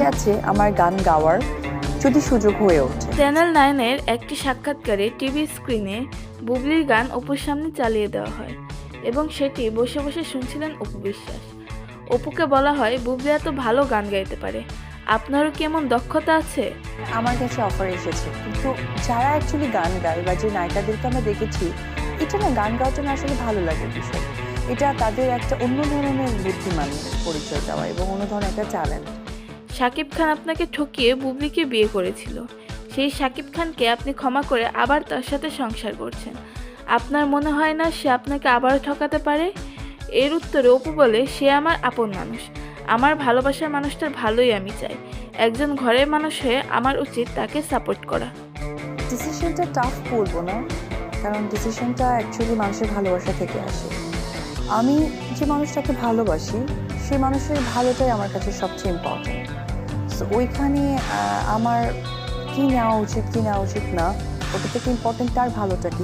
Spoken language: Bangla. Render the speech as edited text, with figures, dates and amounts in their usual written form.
ইচ্ছে আছে আমার গান গাওয়ার, যদি সুযোগ হয়ে ওঠে। চ্যানেল 9-এর একটি সাক্ষাৎকারে টিভি স্ক্রিনে বুবলির গান অপুর সামনে চালিয়ে দেওয়া হয় এবং সেটি বসে বসে শুনছিলেন অপু বিশ্বাস। অপুকে বলা হয় বুবলি এত ভালো গান গাইতে পারে, আপনারও কি এমন দক্ষতা আছে? আমার কাছে অফার এসেছে, কিন্তু যারা অ্যাকচুয়ালি গান গায় বা যে নায়িকাদেরকে আমরা দেখেছি, এটা না গান গাওয়াটা না আসলে ভালো লাগে বিষয়। এটা তাদের একটা অন্য ধরনের বুদ্ধিমানের পরিচয় দেওয়া এবং অন্য ধরনের একটা ট্যালেন্ট। শাকিব খান আপনাকে ঠকিয়ে বুবলিকে বিয়ে করেছিল, সেই শাকিব খানকে আপনি ক্ষমা করে আবার তার সাথে সংসার করছেন, আপনার মনে হয় না সে আপনাকে আবারও ঠকাতে পারে? এর উত্তরে অপু বলে, সে আমার আপন মানুষ, আমার ভালোবাসার মানুষটার ভালোই আমি চাই, একজন ঘরের মানুষ হয়ে আমার উচিত তাকে সাপোর্ট করা। ডিসিশনটা টাফ বলবো না, কারণ ডিসিশনটা অ্যাকচুয়ালি মানুষের ভালোবাসা থেকে আসে। আমি যে মানুষটাকে ভালোবাসি সেই মানুষের ভালোটাই আমার কাছে সবচেয়ে ইম্পর্ট্যান্ট। সো ওইখানে আমার কী নেওয়া উচিত কী নেওয়া উচিত না, ওটা থেকে ইম্পর্ট্যান্ট তার ভালোটা কি।